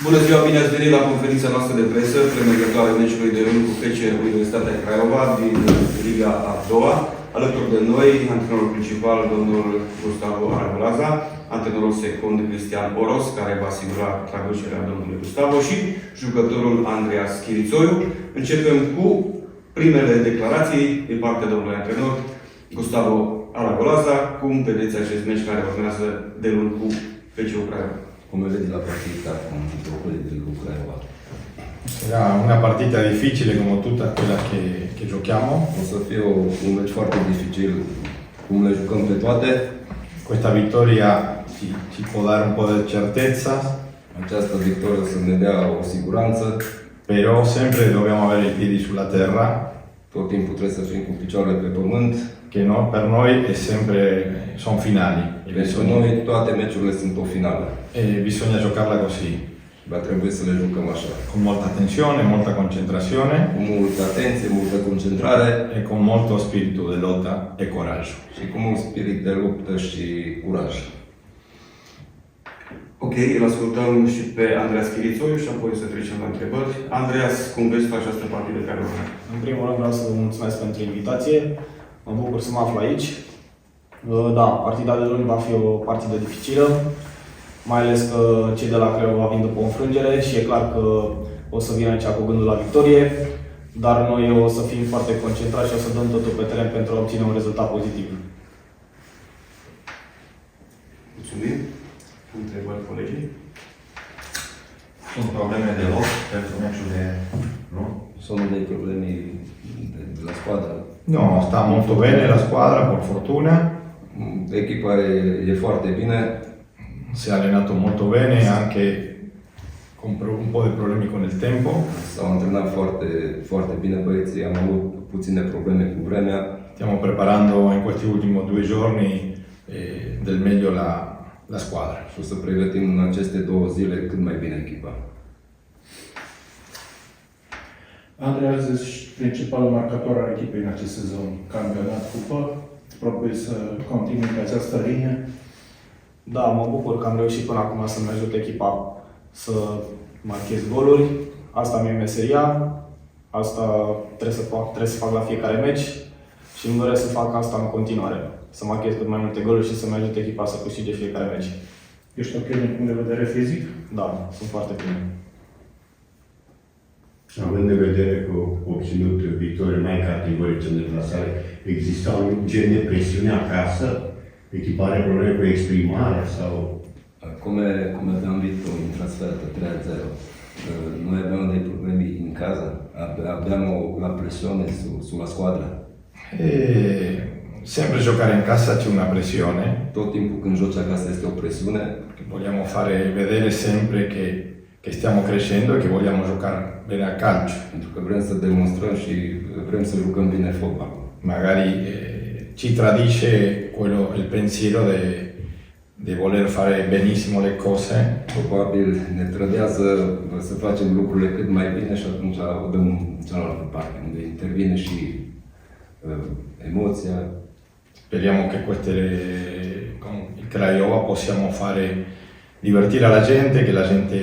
Bună ziua, bine ați venit la conferința noastră de presă premergătoare meciului de rând cu FC Universitatea Craiova din Liga a doua. Alături de noi, antrenorul principal, domnul Gustavo Aragolaza, antrenorul secund, Cristian Oros, care va asigura traducerea domnului Gustavo, și jucătorul Andreas Chirițoiu. Începem cu primele declarații din partea domnului antrenor Gustavo Aragolaza. Cum vedeți acest meci care urmează de luni cu FC-ul Craiova? Come vedi la partita con quelli del Craiova? Sarà una partita difficile come tutte quelle che giochiamo. O să fie un meci foarte dificil, cum le jucăm pe toate. Questa vittoria ci può dare un po' di certezza, Această victorie o să ne dea o siguranță. però sempre dobbiamo avere i piedi sulla terra, Tot timpul trebuie să fim cu picioarele pe pământ. che per noi è sempre, sono finali Pentru noi toate meciurile sunt o finală. e bisogna giocarla così, Va trebui să le jucăm așa. con molta tensione, molta concentrazione Cu multă atenție, multă concentrare e con molto spirito di lotta e coraggio. și cu mult spirit de luptă și curaj. Ok, îl ascultăm și pe Andreas Chirițoiu și apoi să trecem la întrebări. Andreas, cum vezi tu această partidă care urmează? În primul rând vreau să vă mulțumesc pentru invitație. Mă bucur să mă aflu aici. Da, partida de luni va fi o partidă dificilă, mai ales că cei de la Craiova vin după o înfrângere și e clar că o să vină aici cu gândul la victorie, dar noi o să fim foarte concentrați și o să dăm totul pe teren pentru a obține un rezultat pozitiv. Mulțumim. Întrebări, colegii? Sunt probleme de loc pentru meciul de luni? Sono dei problemi della squadra. No, sta molto bene la squadra, per fortuna. Echipa e foarte bine. Si è allenato molto bene, anche con un po' di problemi con il tempo. S-au antrenat foarte, foarte bine băieții, am avut puține probleme cu vremea. Stiamo preparando in questi ultimi 2 giorni del meglio la squadra. Și o să pregătim în aceste 2 zile cât mai bine echipa. Andreas, ești principalul marcator al echipei în acest sezon, campionat, cupă. Propui să continui pe această linie? Da, mă bucur că am reușit până acum să-mi ajut echipa să marchez goluri. Asta mi-e meseria, asta trebuie să fac la fiecare meci și îmi doresc să fac asta în continuare. Să marchez cât mai multe goluri și să-mi ajut echipa să câștige fiecare meci. Ești ok din punct de vedere fizic? Da, sunt foarte bine. Având în vedere că au obținut victorii mai categorice în deplasare, exista un gen de presiune acasă? Echipa are probleme cu exprimarea sau... Come abbiamo visto in trasferta 3-0, noi abbiamo dei problemi in casa, abbiamo la pressione sulla squadra. Sempre giocare in casa c'è una pressione, Tot timpul când joci acasă este o presiune, che vogliamo fare vedere sempre che stiamo crescendo e che vogliamo giocare bene a calcio. pentru că vrem să demonstrăm și vrem să jucăm bine fotbal. Magari ci tradisce il pensiero di voler fare benissimo le cose, Probabil ne trădează să facem lucrurile cât mai bine și atunci o dăm în cealaltă parte, unde intervine și emoția. speriamo che con il Craiova possiamo fare divertire la gente, che la gente,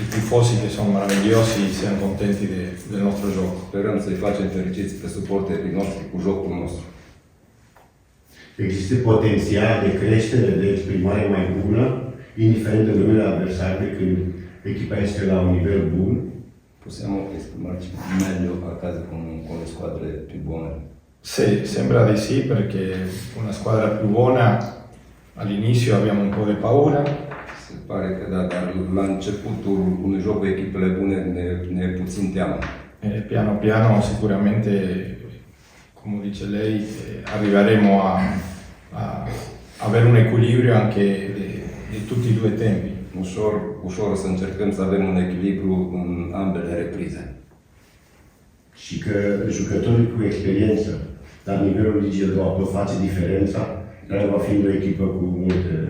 i tifosi che sono meravigliosi, siano contenti del nostro gioco. Sperăm să-i facem fericiți pe suporterii noștri cu jocul nostru. Există potențial de creștere, de exprimare mai bună, indiferent de numele adversarului, când echipa este la un nivel bun? Possiamo esprimerci meglio a casa con le squadre più buone. Sì, sembra di sì, perché una squadra più buona all'inizio abbiamo un po' di paura, Se pare că da, dar la începutul unui joc cu echipele bune ne e puțin teamă. e piano piano sicuramente, come dice lei, arriveremo a avere un equilibrio anche di tutti i 2 tempi. Ușor o să încercăm să avem un echilibru în ambele reprize. Și că jucătorii cu experiență la nivelul Ligii 2 pot face diferența, care va fi o echipă cu multe...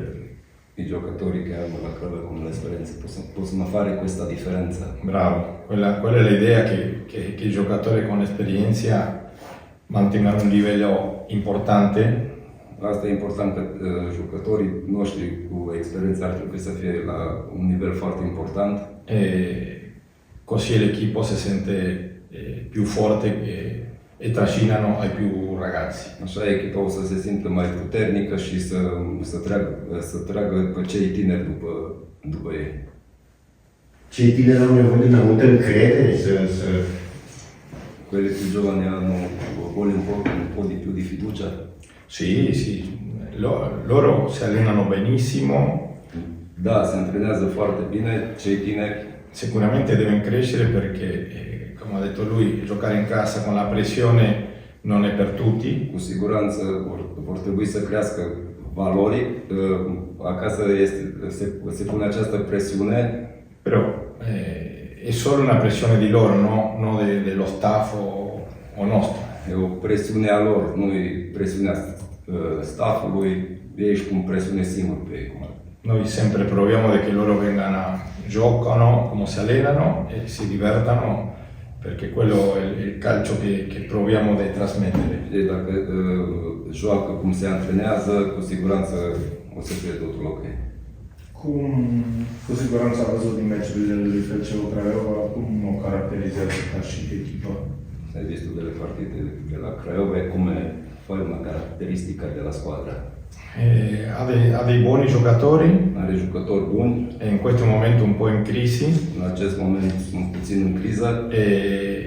I giocatori che hanno la Craiova con l'esperienza possono fare questa differenza. Bravo, quella è l'idea che i giocatori con esperienza mantengano un livello importante Asta e important că jucătorii noștri cu experiență ar trebui să fie la un nivel foarte important. Così l'equipo si sente più forte e trascinano ai più ragazzi. Așa echipa o să se simtă mai puternică și să tragă pe cei tineri după ei. Cei tineri au nevoie de mai multă încredere să... Quelli più giovani hanno vuole un po' di più di fiducia. Sì, sì, loro si allenano benissimo, Da, se antrenează foarte bine cei tineri. sicuramente devono crescere perché, come ha detto lui, giocare in casa con la pressione non è per tutti. Cu siguranță vor trebui să crească valorii. Acasă se pune această presiune, Però è solo una pressione di loro, no dello staff o nostro. e o presiune a lor, nu e presiunea staffului, ei își pun presiune singur pe ei. Noi sempre proviamo che loro vengano, giocano, come si allenano e si divertano, perché quello è il calcio che proviamo di trasmettere. Ei dacă joacă cum se antrenează, cu siguranță o să fie totul ok. Cu siguranță a văzut din meciurile lui FCU Craiova, cum o caracterizează ca și echipă. Hai visto delle partite della Craiova e come fai una caratteristica della squadra. Ha dei buoni giocatori Are jucători buni, e in questo momento un po' in crisi în acest moment sunt puțin în criză, e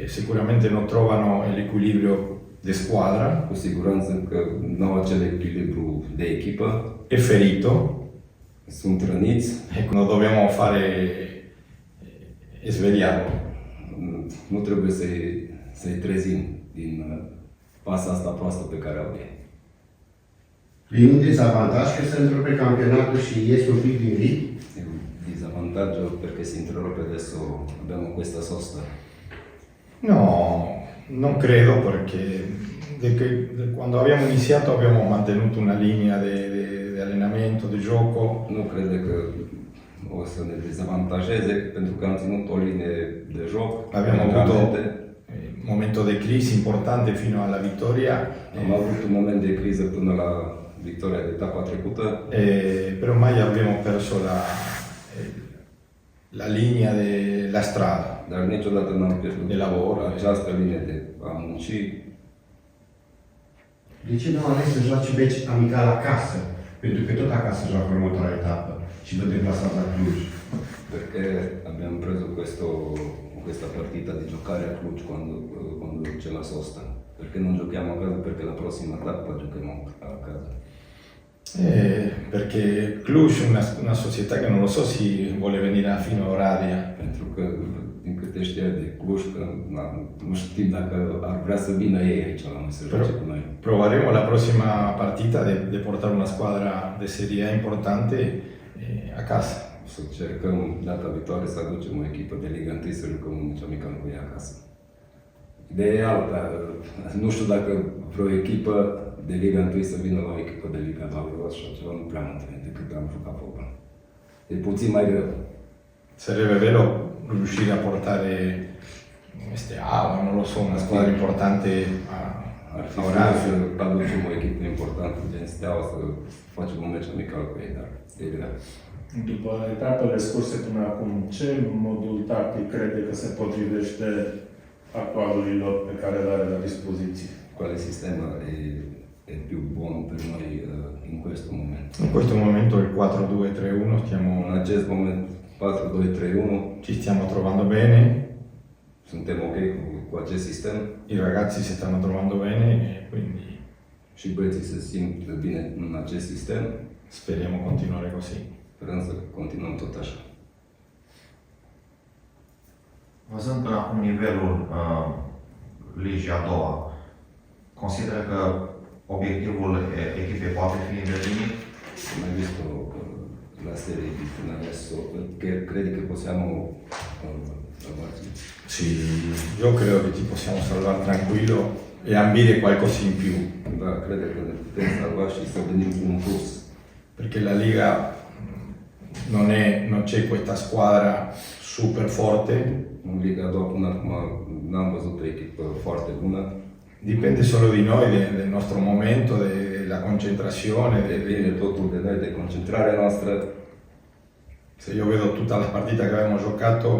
sicuramente non trovano l'equilibrio di squadra, cu siguranță că nu au acel echilibru de echipă, è ferito sunt răniți, e non dobbiamo fare svegliarlo. nu trebuie să-i trezim din pasa asta proastă pe care au ei. E un dezavantaj că se întrerupe campionatul și ies un pic din ritm. È un disvantaggio perché si interrompe adesso, abbiamo questa sosta. No, non credo perché quando abbiamo iniziato abbiamo mantenuto una linea di allenamento, di gioco. Nu crede că o să ne dezavantajeze pentru că am ținut o linie de joc. Abbiamo avuto antrenamente. un momento di crisi importante fino alla vittoria, Am avut un moment de criză până la victoria de etapa trecută, però mai abbiamo perso la linea della strada. dar niciodată n-am pierdut De lavoro. această linie de a munci. De ce nu au ales să joace meci amical acasă? Pentru că tot acasă joacă următoarea etapă și vă deplasați la Cluj. Perché abbiamo preso questa partita di giocare a Cluj quando c'è la sosta? Perché non giochiamo a casa? Perché la prossima tappa giochiamo a casa. Perché Cluj è una società che non lo so se vuole venire fino a Oradea. Pentru că, din câte știa de Cluj, că nu știm dacă ar vrea să vină ei aici la noi să joace cu noi. Proveremo la prossima partita di portare una squadra di Serie A importante a casa. Să încercăm data viitoare să aducem o echipă de Liga 1 să jucăm un meci amical cu ei acasă. Ideea e alta. Nu știu dacă vreo echipă de Liga 1 să vină la o echipă de Liga 2, așa ceva nu prea am întâlnit decât am jucat fotbal. E puțin mai greu. Sarebbe bello riuscire a portare Steaua, non lo so, una squadra importante Ar fi a frumos Oradea. să aducem o echipă importantă gen Steaua să facem un meci amical cu ei, dar e greu. După etapele scurse până acum, ce modul tactic crede că se potrivește actualului lot pe care îl are la dispoziție? Quale sistema è più buono per noi in questo momento? In questo momento il 4-2-3-1 In acest moment 4-2-3-1, ci stiamo trovando bene, suntem ok cu acest sistem i ragazzi si stanno trovando bene e quindi și băieții se simt bine în acest sistem. speriamo continuare così. Sperăm să continuăm tot așa. Văzând până acum nivelul ligii a doua, consideră că obiectivul echipei poate fi îndeplinit? Am mai visto la serie di fino adesso, che credi che possiamo salvarci? Sì, io credo che ci possiamo salvare tranquillo e ambire qualcosa in più, Da, cred că ne putem salva și să venim cu un plus. perché la Liga non c'è questa squadra super forte, În Liga 2 până acum n-am văzut o echipă foarte bună, Dipende solo di noi, del nostro momento, della concentrazione. Depinde totul de noi, de concentrarea noastră. Se io vedo tutta la partita che abbiamo giocato,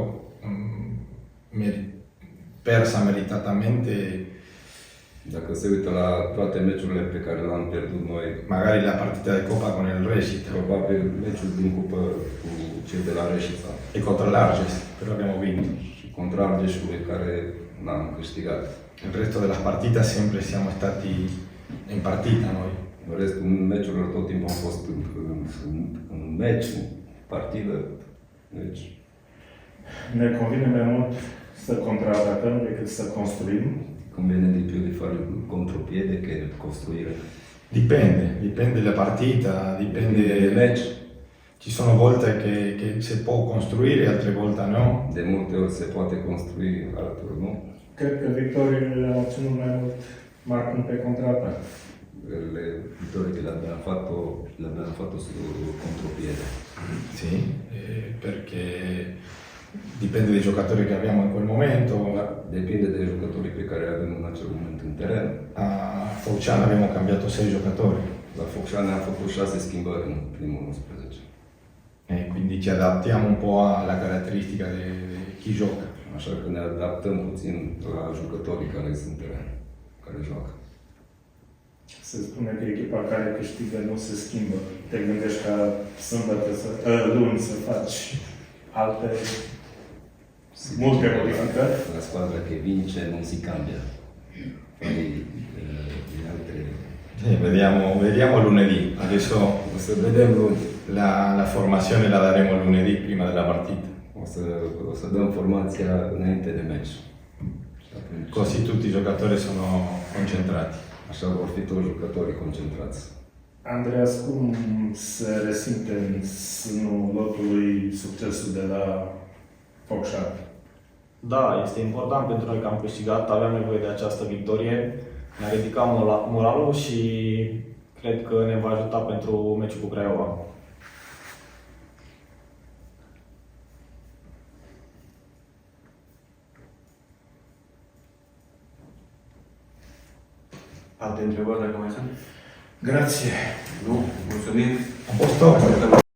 persa meritatamente, Dacă se uită la toate meciurile pe care le-am pierdut noi, magari la partita di Coppa con il Reșița probabil meciul din cupă cu cei de la Reșița e contro l'Arges, però abbiamo vinto. și contra Argeșului care n-am câștigat. Il resto della partita sempre siamo stati in partita noi. În restul meciurilor tot timpul am fost în meci, în partidă. Deci, Ne convine mai mult să contraatacăm decât să construim. conviene di più di fare il contropiede che costruire. Dipende dalla partita, Dipende de dipende. meci. Ci sono volte che si può costruire, altre volte no. De multe ori se poate construi, alteori nu. Cred că victoriile le-am obținut mai mult marcând pe contraatac. Le vittorie che l'abbiamo fatto su contropiede. Sì, perché dipende dai giocatori che abbiamo in quel momento. Depinde de jucătorii pe care avem în acel moment în teren. A Focșani abbiamo cambiato 6 giocatori, La Focșani am făcut 6 schimbări în primul 11. quindi ci adattiamo un po' alla caratteristica di chi gioca. Așa că ne adaptăm puțin la jucătorii care sunt în teren, care joacă. Se spune că echipa care câștigă nu se schimbă. Te gândești ca sâmbătă, luni să faci alte multe modificări? La squadra che vince non si cambia. Poi le altre... Vediamo lunedì. Adesso O să vedem luni. la formazione la daremo lunedì prima della partita. O să dăm formația înainte de meci. Și atunci, Così tutti i giocatori sono concentrati. așa vor fi toți jucătorii concentrați. Andreas, cum se resimte în sânul lotului succesul de la Focșani? Da, este important pentru noi că am câștigat, aveam nevoie de această victorie. Ne-a ridicat moralul și cred că ne va ajuta pentru meciul cu Craiova. Alte întrebări dacă mai sunt? Grație! Nu? Mulțumim! A posto?